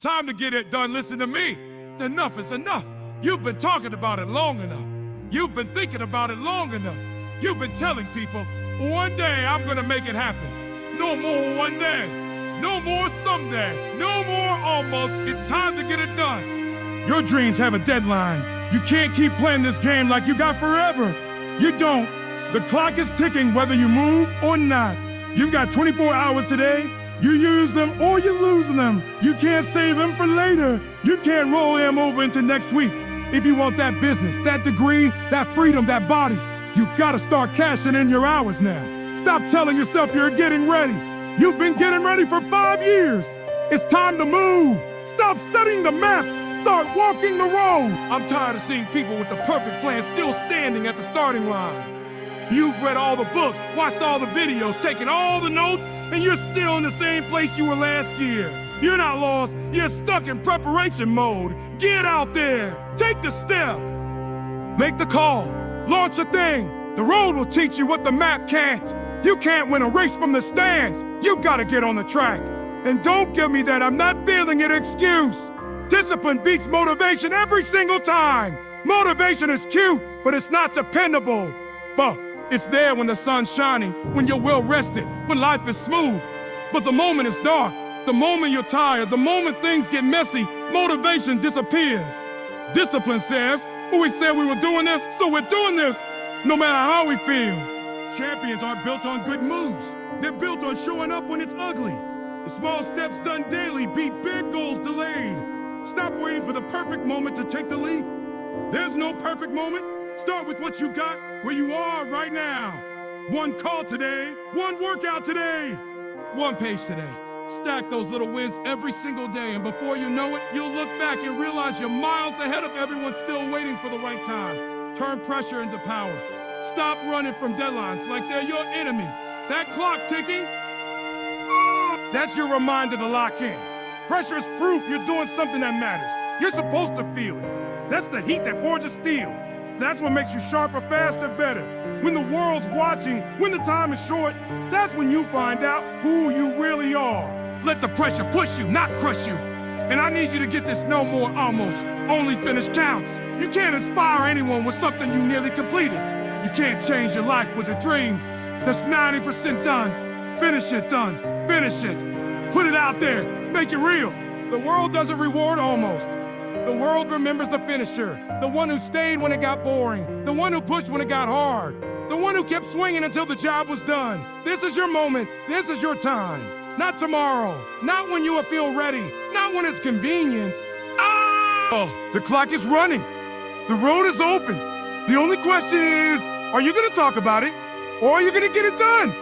Time to get it done. Listen to me. Enough is enough. You've been talking about it long enough. You've been thinking about it long enough. You've been telling people, one day I'm gonna make it happen. No more one day. No more someday. No more almost. It's time to get it done. Your dreams have a deadline. You can't keep playing this game like you got forever. You don't. The clock is ticking whether you move or not. You've got 24 hours today. You use them or you lose them. You can't save them for later. You can't roll them over into next week. If you want that business, that degree, that freedom, that body, you've got to start cashing in your hours now. Stop telling yourself you're getting ready. You've been getting ready for 5 years. It's time to move. Stop studying the map. Start walking the road. I'm tired of seeing people with the perfect plan still standing at the starting line. You've read all the books, watched all the videos, taken all the notes, and you're still in the same place you were last year. You're not lost, you're stuck in preparation mode. Get out there, take the step. Make the call, launch a thing. The road will teach you what the map can't. You can't win a race from the stands. You've got to get on the track. And don't give me that I'm not feeling it excuse. Discipline beats motivation every single time. Motivation is cute, but it's not dependable. But it's there when the sun's shining, when you're well-rested, when life is smooth. But the moment it's dark, the moment you're tired, the moment things get messy, motivation disappears. Discipline says, we said we were doing this, so we're doing this, no matter how we feel. Champions aren't built on good moves. They're built on showing up when it's ugly. The small steps done daily beat big goals delayed. Stop waiting for the perfect moment to take the leap. There's no perfect moment. Start with what you got, where you are right now. One call today, one workout today, one pace today. Stack those little wins every single day, and before you know it, you'll look back and realize you're miles ahead of everyone still waiting for the right time. Turn pressure into power. Stop running from deadlines like they're your enemy. That clock ticking, that's your reminder to lock in. Pressure is proof you're doing something that matters. You're supposed to feel it. That's the heat that forges steel. That's what makes you sharper, faster, better. When the world's watching, when the time is short, that's when you find out who you really are. Let the pressure push you, not crush you. And I need you to get this no more almost. Only finish counts. You can't inspire anyone with something you nearly completed. You can't change your life with a dream that's 90% done. Finish it done. Finish it. Put it out there. Make it real. The world doesn't reward almost. The world remembers the finisher, the one who stayed when it got boring, the one who pushed when it got hard, the one who kept swinging until the job was done. This is your moment. This is your time. Not tomorrow. Not when you feel ready. Not when it's convenient. Oh, the clock is running. The road is open. The only question is, are you going to talk about it, or are you going to get it done?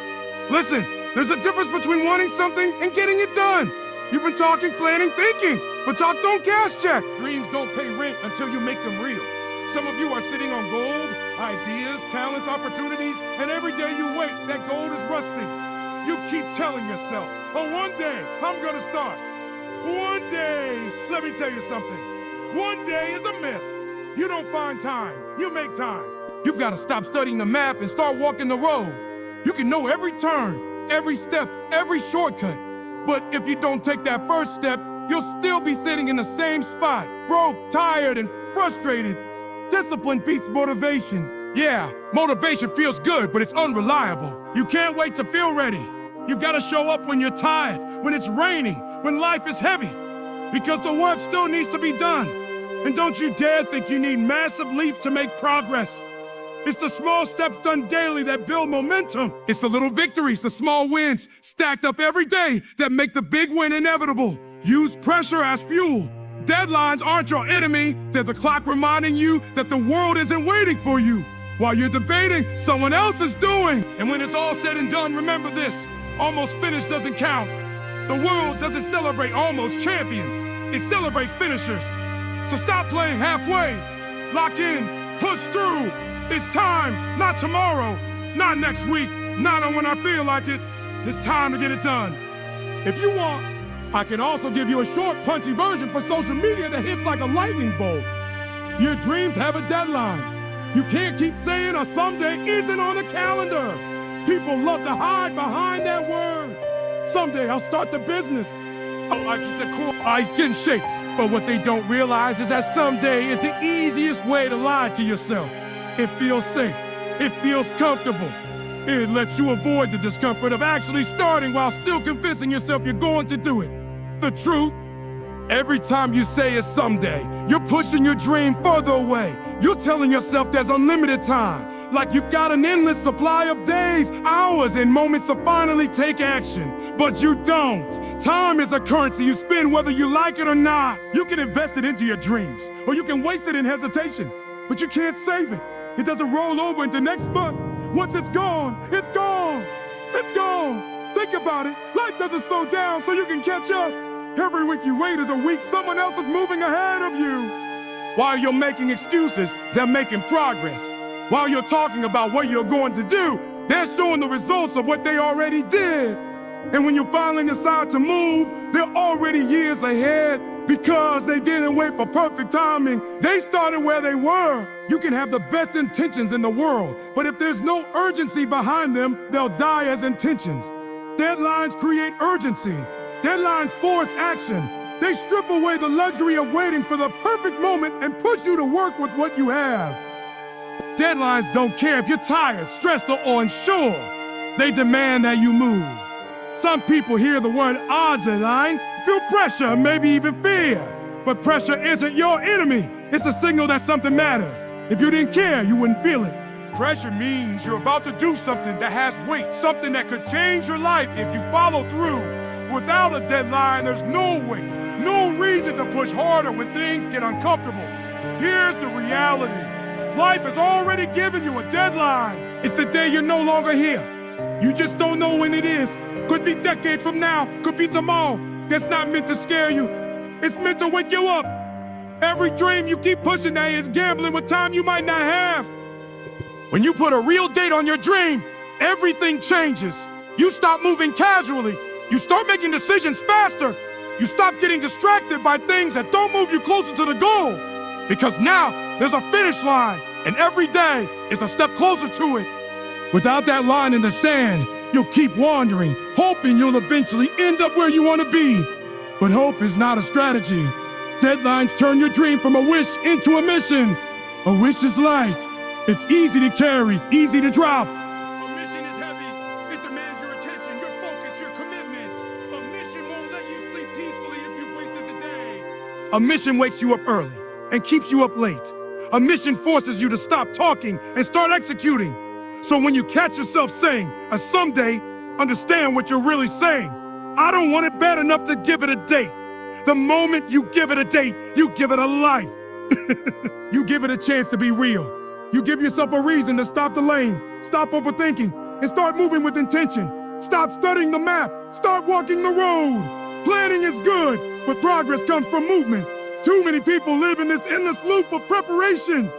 Listen, there's a difference between wanting something and getting it done. You've been talking, planning, thinking, but talk don't cash check. Dreams don't pay rent until you make them real. Some of you are sitting on gold, ideas, talents, opportunities, and every day you wait, that gold is rusting. You keep telling yourself, oh, one day I'm gonna start. One day, let me tell you something. One day is a myth. You don't find time, you make time. You've got to stop studying the map and start walking the road. You can know every turn, every step, every shortcut. But if you don't take that first step, you'll still be sitting in the same spot, broke, tired, and frustrated. Discipline beats motivation. Yeah, motivation feels good, but it's unreliable. You can't wait to feel ready. You gotta show up when you're tired, when it's raining, when life is heavy, because the work still needs to be done. And don't you dare think you need massive leaps to make progress. It's the small steps done daily that build momentum. It's the little victories, the small wins, stacked up every day that make the big win inevitable. Use pressure as fuel. Deadlines aren't your enemy. They're the clock reminding you that the world isn't waiting for you. While you're debating, someone else is doing. And when it's all said and done, remember this. Almost finished doesn't count. The world doesn't celebrate almost champions. It celebrates finishers. So stop playing halfway. Lock in. Push through. It's time, not tomorrow, not next week, not on when I feel like it. It's time to get it done. If you want, I can also give you a short, punchy version for social media that hits like a lightning bolt. Your dreams have a deadline. You can't keep saying a someday isn't on the calendar. People love to hide behind that word. Someday I'll start the business. I can shake. But what they don't realize is that someday is the easiest way to lie to yourself. It feels safe. It feels comfortable. It lets you avoid the discomfort of actually starting while still convincing yourself you're going to do it. The truth? Every time you say it's someday, you're pushing your dream further away. You're telling yourself there's unlimited time. Like you've got an endless supply of days, hours, and moments to finally take action. But you don't. Time is a currency you spend whether you like it or not. You can invest it into your dreams, or you can waste it in hesitation. But you can't save it. It doesn't roll over into next month. Once it's gone, it's gone. It's gone. Think about it. Life doesn't slow down so you can catch up. Every week you wait is a week someone else is moving ahead of you. While you're making excuses, they're making progress. While you're talking about what you're going to do, they're showing the results of what they already did. And when you finally decide to move, they're already years ahead because they didn't wait for perfect timing. They started where they were. You can have the best intentions in the world, but if there's no urgency behind them, they'll die as intentions. Deadlines create urgency. Deadlines force action. They strip away the luxury of waiting for the perfect moment and push you to work with what you have. Deadlines don't care if you're tired, stressed, or unsure. They demand that you move. Some people hear the word deadline, feel pressure, maybe even fear. But pressure isn't your enemy. It's a signal that something matters. If you didn't care, you wouldn't feel it. Pressure means you're about to do something that has weight, something that could change your life if you follow through. Without a deadline, there's no weight, no reason to push harder when things get uncomfortable. Here's the reality. Life has already given you a deadline. It's the day you're no longer here. You just don't know when it is. Could be decades from now, could be tomorrow. That's not meant to scare you. It's meant to wake you up. Every dream you keep pushing at is gambling with time you might not have. When you put a real date on your dream, everything changes. You stop moving casually. You start making decisions faster. You stop getting distracted by things that don't move you closer to the goal. Because now there's a finish line, and every day is a step closer to it. Without that line in the sand, you'll keep wandering, hoping you'll eventually end up where you want to be. But hope is not a strategy. Deadlines turn your dream from a wish into a mission. A wish is light. It's easy to carry, easy to drop. A mission is heavy. It demands your attention, your focus, your commitment. A mission won't let you sleep peacefully if you've wasted the day. A mission wakes you up early and keeps you up late. A mission forces you to stop talking and start executing. So when you catch yourself saying, a someday, understand what you're really saying. I don't want it bad enough to give it a date. The moment you give it a date, you give it a life. You give it a chance to be real. You give yourself a reason to stop delaying, stop overthinking, and start moving with intention. Stop studying the map, start walking the road. Planning is good, but progress comes from movement. Too many people live in this endless loop of preparation.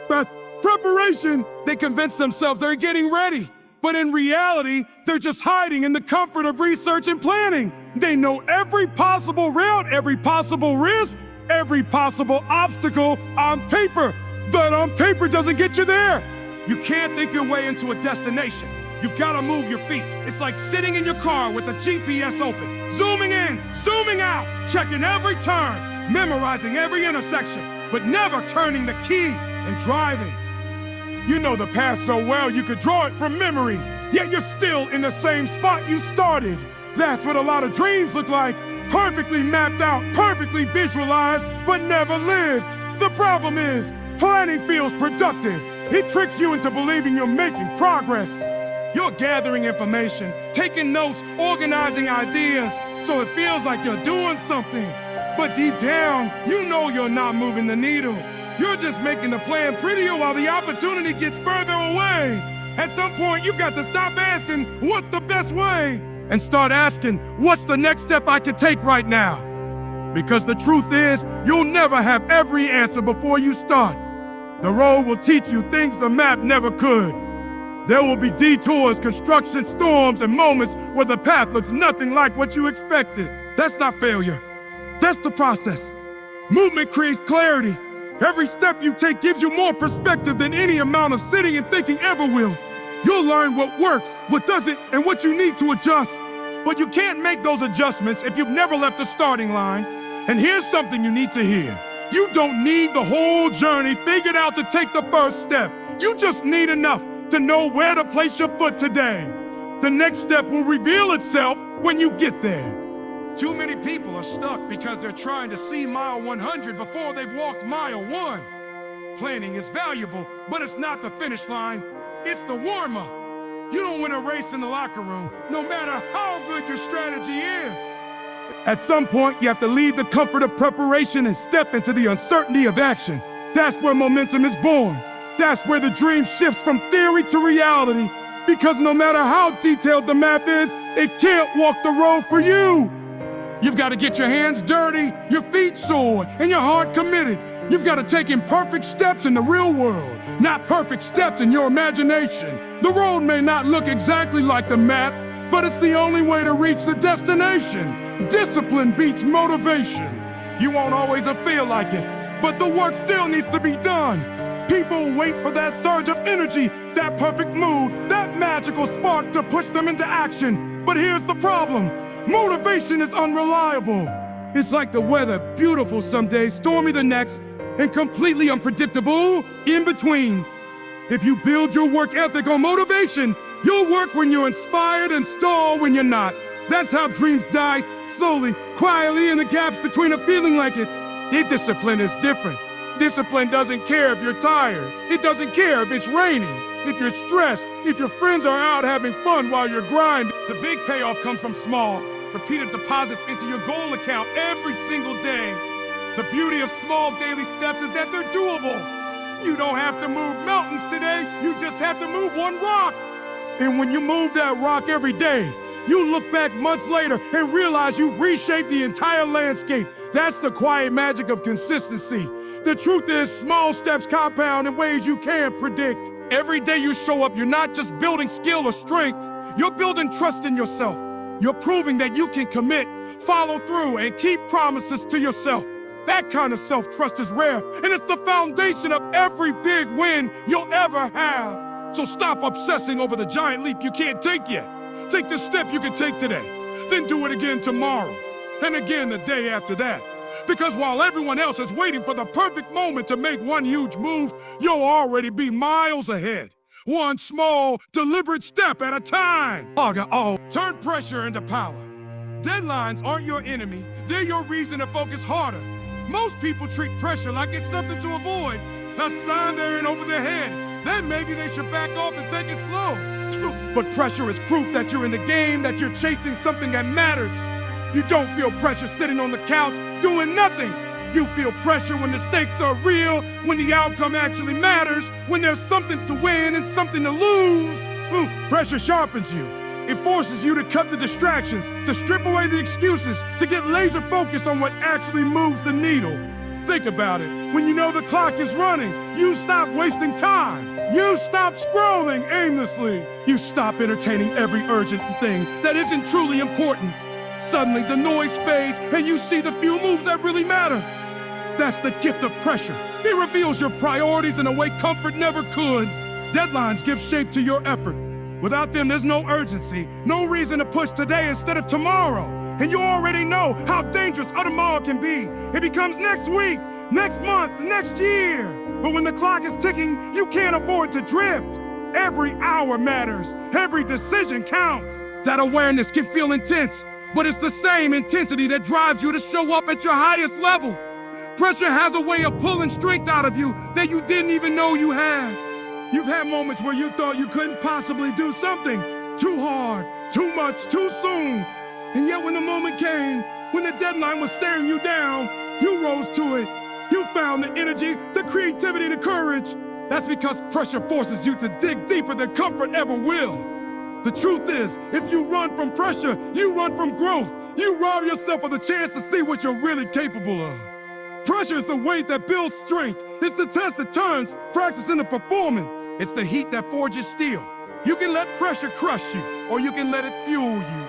But preparation, they convince themselves they're getting ready. But in reality, they're just hiding in the comfort of research and planning. They know every possible route, every possible risk, every possible obstacle on paper. But on paper doesn't get you there. You can't think your way into a destination. You've got to move your feet. It's like sitting in your car with the GPS open, zooming in, zooming out, checking every turn, memorizing every intersection, but never turning the key and driving. You know the path so well you could draw it from memory, yet you're still in the same spot you started. That's what a lot of dreams look like. Perfectly mapped out, perfectly visualized, but never lived. The problem is, planning feels productive. It tricks you into believing you're making progress. You're gathering information, taking notes, organizing ideas, so it feels like you're doing something. But deep down, you know you're not moving the needle. You're just making the plan prettier while the opportunity gets further away. At some point, you've got to stop asking, what's the best way? And start asking, what's the next step I can take right now? Because the truth is, you'll never have every answer before you start. The road will teach you things the map never could. There will be detours, construction, storms, and moments where the path looks nothing like what you expected. That's not failure. That's the process. Movement creates clarity. Every step you take gives you more perspective than any amount of sitting and thinking ever will. You'll learn what works, what doesn't, and what you need to adjust. But you can't make those adjustments if you've never left the starting line. And here's something you need to hear. You don't need the whole journey figured out to take the first step. You just need enough to know where to place your foot today. The next step will reveal itself when you get there. Too many people are stuck because they're trying to see mile 100 before they've walked mile 1. Planning is valuable, but it's not the finish line. It's the warm-up. You don't win a race in the locker room, no matter how good your strategy is. At some point, you have to leave the comfort of preparation and step into the uncertainty of action. That's where momentum is born. That's where the dream shifts from theory to reality. Because no matter how detailed the map is, it can't walk the road for you. You've got to get your hands dirty, your feet sore, and your heart committed. You've got to take imperfect steps in the real world, not perfect steps in your imagination. The road may not look exactly like the map, but it's the only way to reach the destination. Discipline beats motivation. You won't always feel like it, but the work still needs to be done. People wait for that surge of energy, that perfect mood, that magical spark to push them into action. But here's the problem. Motivation is unreliable. It's like the weather, beautiful some days, stormy the next, and completely unpredictable in between. If you build your work ethic on motivation, you'll work when you're inspired and stall when you're not. That's how dreams die, slowly, quietly, in the gaps between a feeling like it. Discipline is different. Discipline doesn't care if you're tired. It doesn't care if it's raining, if you're stressed, if your friends are out having fun while you're grinding. The big payoff comes from small, repeated deposits into your goal account every single day. The beauty of small daily steps is that they're doable. You don't have to move mountains today, you just have to move one rock. And when you move that rock every day, you look back months later and realize you've reshaped the entire landscape. That's the quiet magic of consistency. The truth is, small steps compound in ways you can't predict. Every day you show up, you're not just building skill or strength, you're building trust in yourself. You're proving that you can commit, follow through, and keep promises to yourself. That kind of self-trust is rare, and it's the foundation of every big win you'll ever have. So stop obsessing over the giant leap you can't take yet. Take the step you can take today, then do it again tomorrow, and again the day after that. Because while everyone else is waiting for the perfect moment to make one huge move, you'll already be miles ahead. One small, deliberate step at a time. Turn pressure into power. Deadlines aren't your enemy, they're your reason to focus harder. Most people treat pressure like it's something to avoid, a sign they're in over their head. Then maybe they should back off and take it slow. But pressure is proof that you're in the game, that you're chasing something that matters. You don't feel pressure sitting on the couch doing nothing. You feel pressure when the stakes are real, when the outcome actually matters, when there's something to win and something to lose. Pressure sharpens you. It forces you to cut the distractions, to strip away the excuses, to get laser focused on what actually moves the needle. Think about it. When you know the clock is running, you stop wasting time. You stop scrolling aimlessly. You stop entertaining every urgent thing that isn't truly important. Suddenly the noise fades and you see the few moves that really matter. That's the gift of pressure. It reveals your priorities in a way comfort never could. Deadlines give shape to your effort. Without them, there's no urgency, no reason to push today instead of tomorrow. And you already know how dangerous tomorrow can be. It becomes next week, next month, next year. But when the clock is ticking, you can't afford to drift. Every hour matters. Every decision counts. That awareness can feel intense, but it's the same intensity that drives you to show up at your highest level. Pressure has a way of pulling strength out of you that you didn't even know you had. You've had moments where you thought you couldn't possibly do something. Too hard, too much, too soon. And yet when the moment came, when the deadline was staring you down, you rose to it. You found the energy, the creativity, the courage. That's because pressure forces you to dig deeper than comfort ever will. The truth is, if you run from pressure, you run from growth. You rob yourself of the chance to see what you're really capable of. Pressure is the weight that builds strength. It's the test that turns practice into performance. It's the heat that forges steel. You can let pressure crush you, or you can let it fuel you.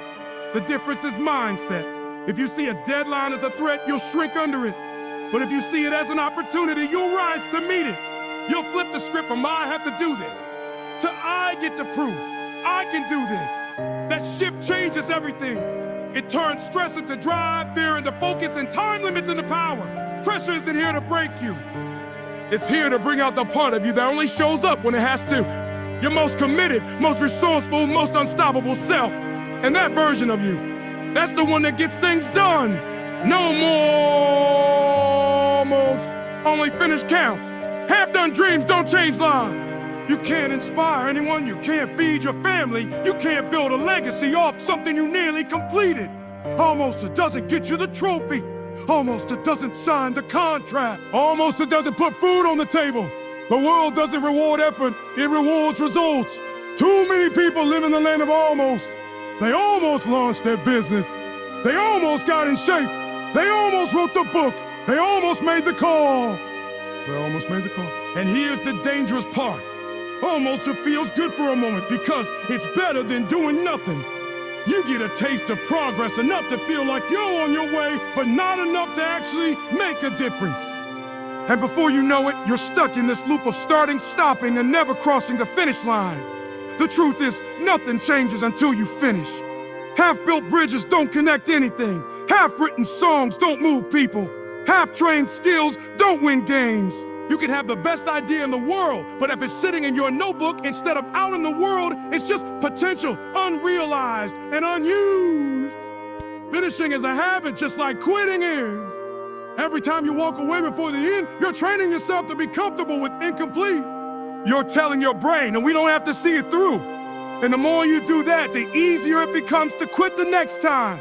The difference is mindset. If you see a deadline as a threat, you'll shrink under it. But if you see it as an opportunity, you'll rise to meet it. You'll flip the script from I have to do this to I get to prove I can do this. That shift changes everything. It turns stress into drive, fear into focus, and time limits into power. Pressure isn't here to break you. It's here to bring out the part of you that only shows up when it has to. Your most committed, most resourceful, most unstoppable self. And that version of you, that's the one that gets things done. No more almost. Only finish counts. Half-done dreams don't change lives. You can't inspire anyone, you can't feed your family, you can't build a legacy off something you nearly completed. Almost it doesn't get you the trophy. Almost it doesn't sign the contract. Almost it doesn't put food on the table. The world doesn't reward effort, it rewards results. Too many people live in the land of almost. They almost launched their business. They almost got in shape. They almost wrote the book. They almost made the call. They almost made the call. And here's the dangerous part. Almost it feels good for a moment because it's better than doing nothing. You get a taste of progress, enough to feel like you're on your way, but not enough to actually make a difference. And before you know it, you're stuck in this loop of starting, stopping, and never crossing the finish line. The truth is, nothing changes until you finish. Half-built bridges don't connect anything. Half-written songs don't move people. Half-trained skills don't win games. You can have the best idea in the world, but if it's sitting in your notebook instead of out in the world, it's just potential, unrealized, and unused. Finishing is a habit just like quitting is. Every time you walk away before the end, you're training yourself to be comfortable with incomplete. You're telling your brain, and we don't have to see it through. And the more you do that, the easier it becomes to quit the next time.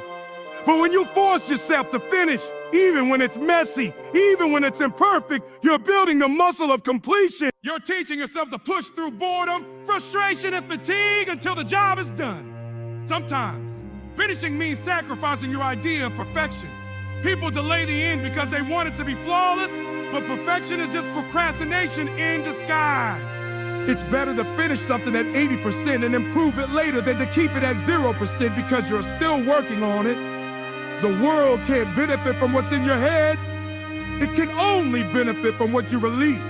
But when you force yourself to finish, even when it's messy, even when it's imperfect, you're building the muscle of completion. You're teaching yourself to push through boredom, frustration, and fatigue until the job is done. Sometimes, finishing means sacrificing your idea of perfection. People delay the end because they want it to be flawless, but perfection is just procrastination in disguise. It's better to finish something at 80% and improve it later than to keep it at 0% because you're still working on it. The world can't benefit from what's in your head. It can only benefit from what you release.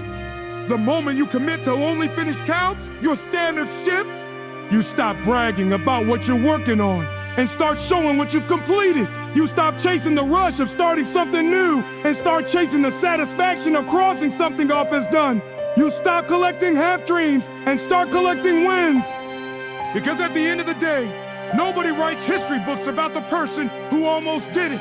The moment you commit to only finish counts, your standards shift. You stop bragging about what you're working on and start showing what you've completed. You stop chasing the rush of starting something new and start chasing the satisfaction of crossing something off as done. You stop collecting half dreams and start collecting wins. Because at the end of the day, nobody writes history books about the person who almost did it.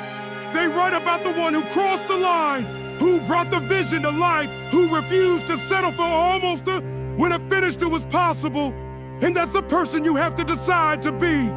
They write about the one who crossed the line, who brought the vision to life, who refused to settle for almost when it finished it was possible. And that's the person you have to decide to be.